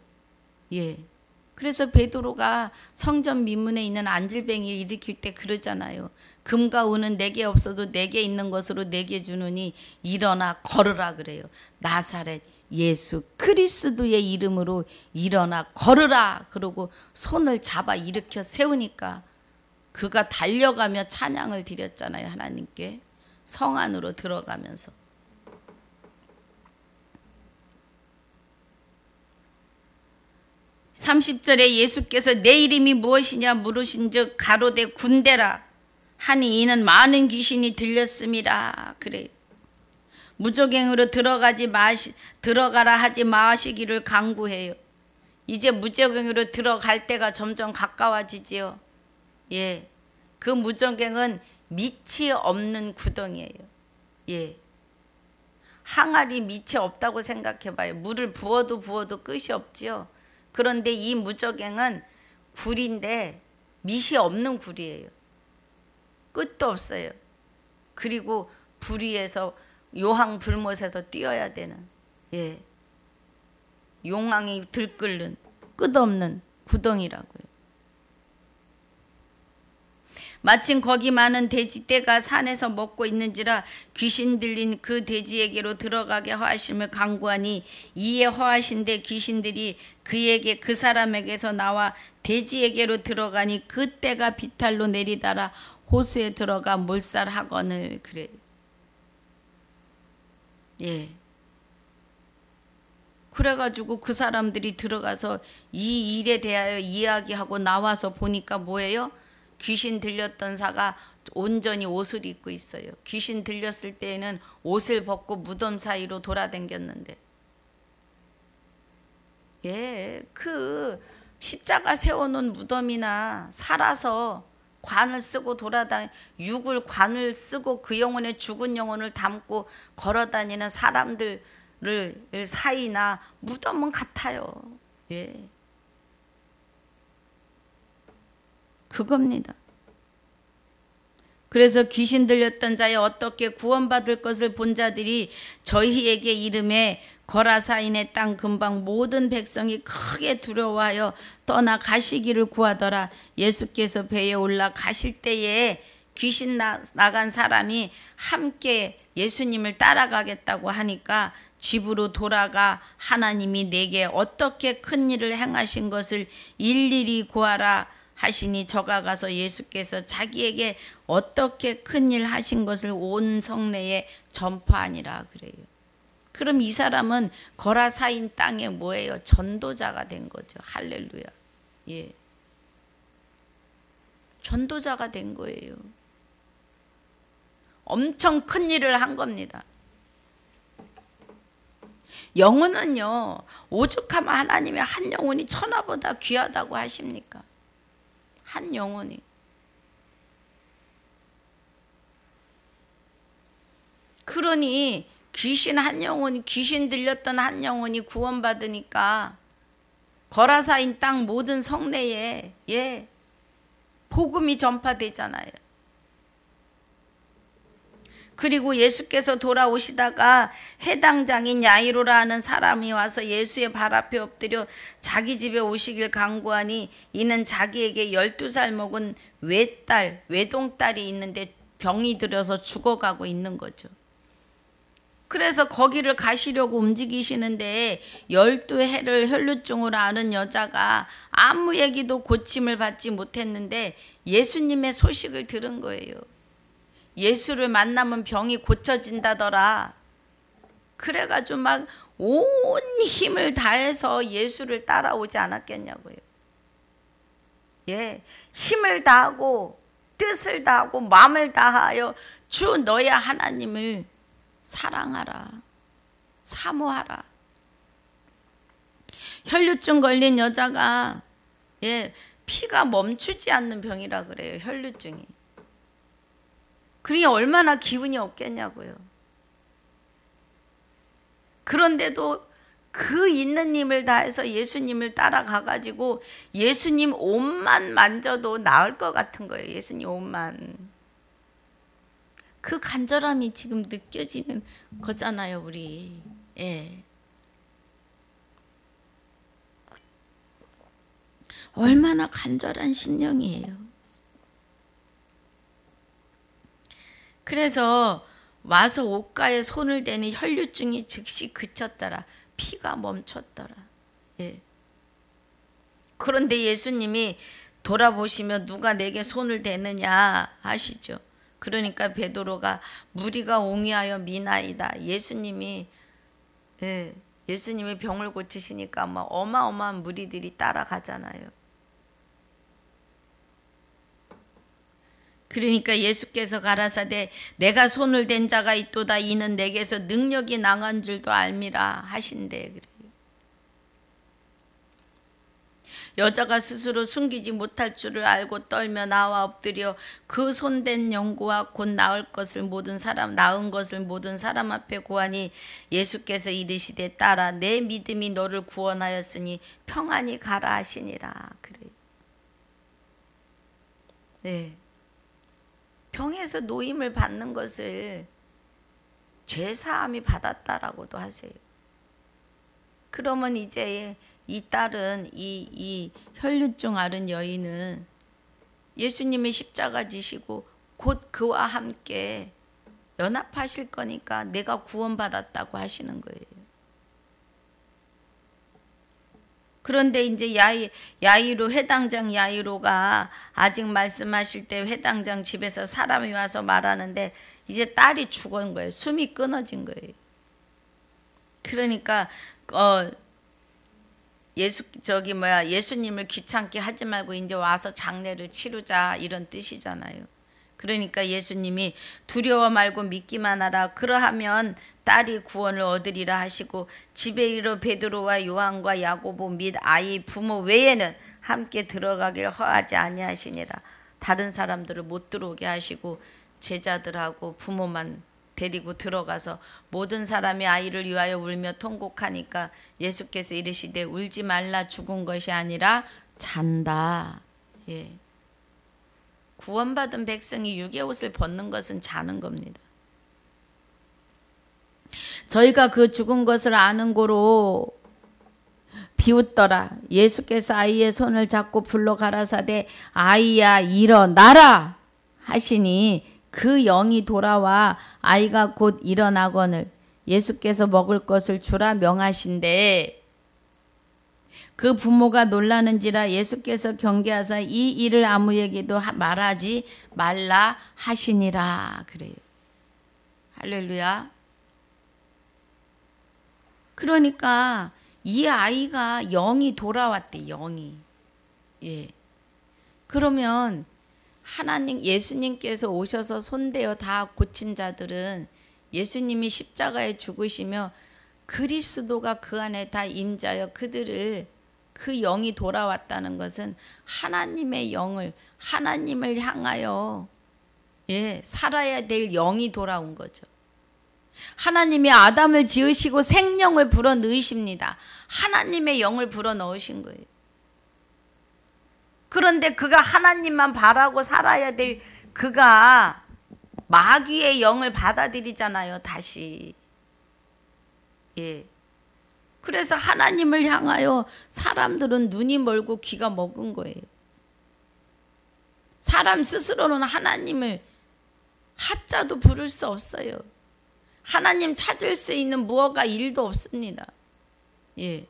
예. 그래서 베드로가 성전 미문에 있는 안질뱅이를 일으킬 때 그러잖아요. 금과 은은 내게 없어도 내게 있는 것으로 내게 주느니 일어나 걸으라 그래요. 나사렛 예수 그리스도의 이름으로 일어나 걸으라 그러고 손을 잡아 일으켜 세우니까 그가 달려가며 찬양을 드렸잖아요. 하나님께 성 안으로 들어가면서. 30절에 예수께서 내 이름이 무엇이냐 물으신즉 가로되 군대라 하니 이는 많은 귀신이 들렸음이라 그래요. 무저갱으로 들어가라 하지 마시기를 강구해요. 이제 무저갱으로 들어갈 때가 점점 가까워지지요. 예, 그 무저갱은 밑이 없는 구덩이에요. 예, 항아리 밑이 없다고 생각해봐요. 물을 부어도 끝이 없지요. 그런데 이 무저갱은 굴인데 밑이 없는 굴이에요. 끝도 없어요. 그리고 불 위에서 요항 불못에서 뛰어야 되는 용왕이 들끓는 끝없는 구덩이라고요. 마침 거기 많은 돼지떼가 산에서 먹고 있는지라 귀신 들린 그 돼지에게로 들어가게 허하심을 간구하니 이에 허하신데 귀신들이 그에게 그 사람에게서 나와 돼지에게로 들어가니 그 떼가 비탈로 내리다라 호수에 들어가 몰살하거늘 그래요. 예. 그래가지고 그 사람들이 들어가서 이 일에 대하여 이야기하고 나와서 보니까 뭐예요? 귀신 들렸던 사가 온전히 옷을 입고 있어요. 귀신 들렸을 때에는 옷을 벗고 무덤 사이로 돌아다녔는데 그 십자가 세워놓은 무덤이나 살아서 관을 쓰고 육을 관을 쓰고 그 영혼에 죽은 영혼을 담고 걸어다니는 사람들 사이나 무덤은 같아요. 예. 그겁니다. 그래서 귀신 들렸던 자에 어떻게 구원받을 것을 본 자들이 저희에게 이름에 거라사인의 땅 근방 모든 백성이 크게 두려워하여 떠나 가시기를 구하더라. 예수께서 배에 올라 가실 때에 귀신 나간 사람이 함께 예수님을 따라가겠다고 하니까 집으로 돌아가 하나님이 내게 어떻게 큰 일을 행하신 것을 일일이 구하라 하시니 저가 가서 예수께서 자기에게 어떻게 큰 일 하신 것을 온 성내에 전파하니라 그래요. 그럼 이 사람은 거라사인 땅에 뭐예요? 전도자가 된 거죠. 할렐루야. 예. 전도자가 된 거예요. 엄청 큰 일을 한 겁니다. 영혼은요, 오죽하면 하나님의 한 영혼이 천하보다 귀하다고 하십니까? 한 영혼이. 그러니 귀신 들렸던 한 영혼이 구원받으니까 거라사인 땅 모든 성내에 복음이 전파되잖아요. 그리고 예수께서 돌아오시다가 해당장인 야이로라 하는 사람이 와서 예수의 발 앞에 엎드려 자기 집에 오시길 간구하니 이는 자기에게 12살 먹은 외동딸이 있는데 병이 들어서 죽어가고 있는 거죠. 그래서 거기를 가시려고 움직이시는데 12해를 혈루증으로 앓은 여자가 아무 얘기도 고침을 받지 못했는데 예수님의 소식을 들은 거예요. 예수를 만나면 병이 고쳐진다더라. 그래가지고 막 온 힘을 다해서 예수를 따라오지 않았겠냐고요. 예, 힘을 다하고 뜻을 다하고 마음을 다하여 주 너의 하나님을 사랑하라, 사모하라. 혈루증 걸린 여자가 피가 멈추지 않는 병이라 그래요. 혈루증이. 그러니 얼마나 기운이 없겠냐고요. 그런데도 그 있는 힘을 다해서 예수님을 따라가가지고 예수님 옷만 만져도 나을 것 같은 거예요. 예수님 옷만. 그 간절함이 지금 느껴지는 거잖아요, 우리. 예. 얼마나 간절한 심령이에요. 그래서 와서 옷가에 손을 대니 혈류증이 즉시 그쳤더라. 피가 멈췄더라. 예. 그런데 예수님이 돌아보시며 누가 내게 손을 대느냐 하시죠. 그러니까 베드로가 무리가 옹이하여 미나이다. 예수님이 병을 고치시니까 막 어마어마한 무리들이 따라가잖아요. 그러니까 예수께서 가라사대 내가 손을 댄 자가 있도다. 이는 내게서 능력이 나간 줄도 알미라 하신대. 그래요. 여자가 스스로 숨기지 못할 줄을 알고 떨며 나와 엎드려 그 손댄 영구와 곧 나은 것을 모든 사람 앞에 고하니 예수께서 이르시되 딸아 내 믿음이 너를 구원하였으니 평안히 가라 하시니라. 그래요. 네. 병에서 노임을 받는 것을 죄사함이 받았다라고도 하세요. 그러면 이제 이 딸은 이 혈류증 앓은 여인은 예수님이 십자가 지시고 곧 그와 함께 연합하실 거니까 내가 구원받았다고 하시는 거예요. 그런데 이제 야이로 회당장 야이로가 아직 말씀하실 때 회당장 집에서 사람이 와서 말하는데 이제 딸이 죽은 거예요. 숨이 끊어진 거예요. 그러니까 예수님을 귀찮게 하지 말고 이제 와서 장례를 치르자 이런 뜻이잖아요. 그러니까 예수님이 두려워 말고 믿기만 하라. 그러하면 딸이 구원을 얻으리라 하시고 집에 이르러 베드로와 요한과 야고보 및 아이 부모 외에는 함께 들어가길 허하지 아니하시니라. 다른 사람들을 못 들어오게 하시고 제자들하고 부모만 데리고 들어가서 모든 사람이 아이를 위하여 울며 통곡하니까 예수께서 이르시되 울지 말라. 죽은 것이 아니라 잔다. 예. 구원받은 백성이 육의 옷을 벗는 것은 자는 겁니다. 저희가 그 죽은 것을 아는 고로 비웃더라. 예수께서 아이의 손을 잡고 불러 가라사대 아이야 일어나라 하시니 그 영이 돌아와 아이가 곧 일어나거늘 예수께서 먹을 것을 주라 명하신대. 그 부모가 놀라는지라 예수께서 경계하사 이 일을 아무에게도 말하지 말라 하시니라. 그래요. 할렐루야. 그러니까 이 아이가 영이 돌아왔대. 영이. 예. 그러면 예수님께서 오셔서 손대어 다 고친 자들은 예수님이 십자가에 죽으시며 그리스도가 그 안에 다 임자여 그들을 그 영이 돌아왔다는 것은 하나님의 영을 하나님을 향하여 살아야 될 영이 돌아온 거죠. 하나님이 아담을 지으시고 생명을 불어넣으십니다. 하나님의 영을 불어넣으신 거예요. 그런데 그가 하나님만 바라고 살아야 될 그가 마귀의 영을 받아들이잖아요, 다시. 예. 그래서 하나님을 향하여 사람들은 눈이 멀고 귀가 먹은 거예요. 사람 스스로는 하나님을 하자도 부를 수 없어요. 하나님 찾을 수 있는 무엇가 일도 없습니다. 예.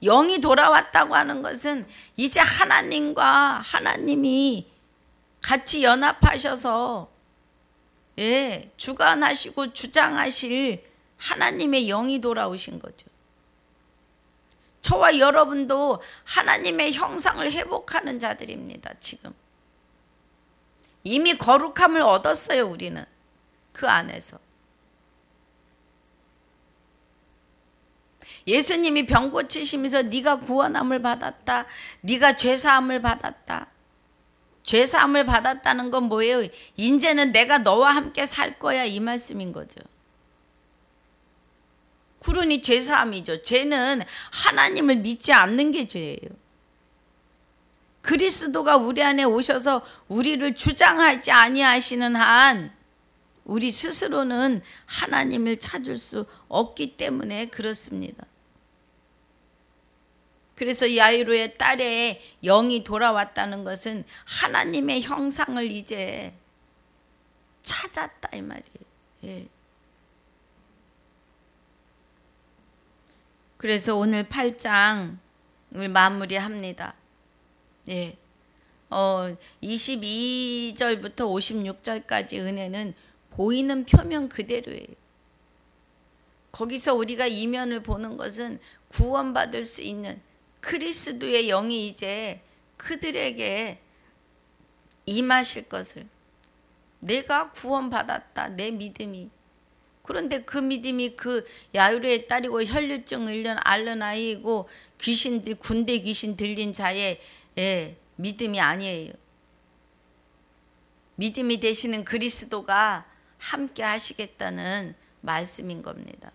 영이 돌아왔다고 하는 것은 이제 하나님이 같이 연합하셔서 예, 주관하시고 주장하실 하나님의 영이 돌아오신 거죠. 저와 여러분도 하나님의 형상을 회복하는 자들입니다. 지금 이미 거룩함을 얻었어요. 우리는 그 안에서. 예수님이 병 고치시면서 네가 구원함을 받았다, 네가 죄사함을 받았다. 죄사함을 받았다는 건 뭐예요? 이제는 내가 너와 함께 살 거야, 이 말씀인 거죠. 그러니 죄사함이죠. 죄는 하나님을 믿지 않는 게 죄예요. 그리스도가 우리 안에 오셔서 우리를 주장하지 아니하시는 한 우리 스스로는 하나님을 찾을 수 없기 때문에 그렇습니다. 그래서 야이로의 딸의 영이 돌아왔다는 것은 하나님의 형상을 이제 찾았다 이 말이에요. 예. 그래서 오늘 8장을 마무리합니다. 예. 22절부터 56절까지 은혜는 보이는 표면 그대로예요. 거기서 우리가 이면을 보는 것은 구원받을 수 있는 그리스도의 영이 이제 그들에게 임하실 것을, 내가 구원받았다, 내 믿음이. 그런데 그 믿음이 그 야이로의 딸이고 혈류증 앓는 아이이고 군대 귀신 들린 자의 믿음이 아니에요. 믿음이 되시는 그리스도가 함께 하시겠다는 말씀인 겁니다.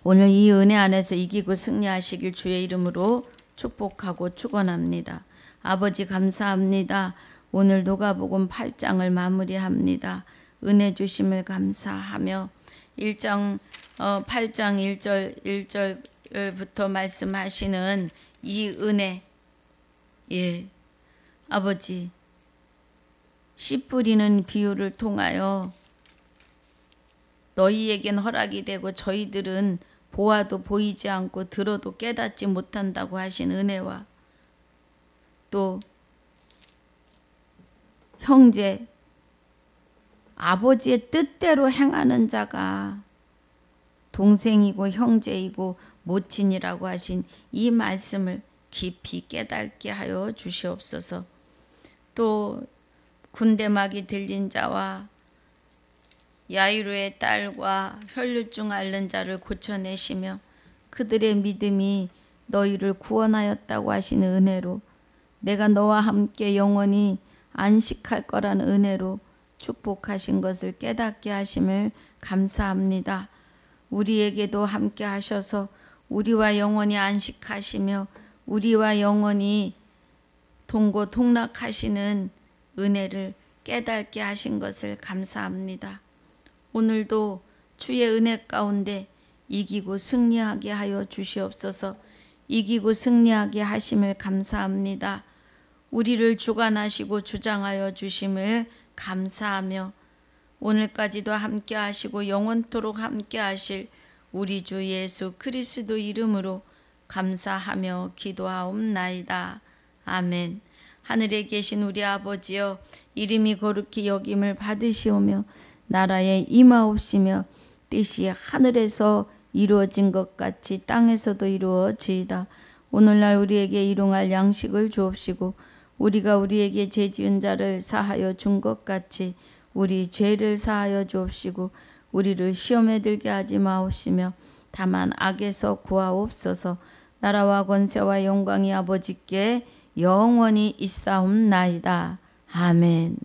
오늘 이 은혜 안에서 이기고 승리하시길 주의 이름으로 축복하고 축원합니다. 아버지 감사합니다. 오늘 누가복음 8장을 마무리합니다. 은혜 주심을 감사하며 8장 1절부터 말씀하시는 이 은혜, 예, 아버지 씨 뿌리는 비유를 통하여 너희에겐 허락이 되고 저희들은 보아도 보이지 않고 들어도 깨닫지 못한다고 하신 은혜와 또 형제, 아버지의 뜻대로 행하는 자가 동생이고 형제이고 모친이라고 하신 이 말씀을 깊이 깨닫게 하여 주시옵소서. 또 군대막이 들린 자와 야이로의 딸과 혈류증 앓는 자를 고쳐내시며 그들의 믿음이 너희를 구원하였다고 하신 은혜로 내가 너와 함께 영원히 안식할 거라는 은혜로 축복하신 것을 깨닫게 하심을 감사합니다. 우리에게도 함께 하셔서 우리와 영원히 안식하시며 우리와 영원히 동고동락하시는 은혜를 깨닫게 하신 것을 감사합니다. 오늘도 주의 은혜 가운데 이기고 승리하게 하여 주시옵소서. 이기고 승리하게 하심을 감사합니다. 우리를 주관하시고 주장하여 주심을 감사하며 오늘까지도 함께 하시고 영원토록 함께 하실 우리 주 예수 그리스도 이름으로 감사하며 기도하옵나이다. 아멘. 하늘에 계신 우리 아버지여, 이름이 거룩히 여김을 받으시오며 나라에 임하옵시며 뜻이 하늘에서 이루어진 것 같이 땅에서도 이루어지이다. 오늘날 우리에게 일용할 양식을 주옵시고 우리가 우리에게 죄지은 자를 사하여 준 것 같이 우리 죄를 사하여 주옵시고 우리를 시험에 들게 하지 마옵시며 다만 악에서 구하옵소서. 나라와 권세와 영광이 아버지께 영원히 있사옵나이다. 아멘.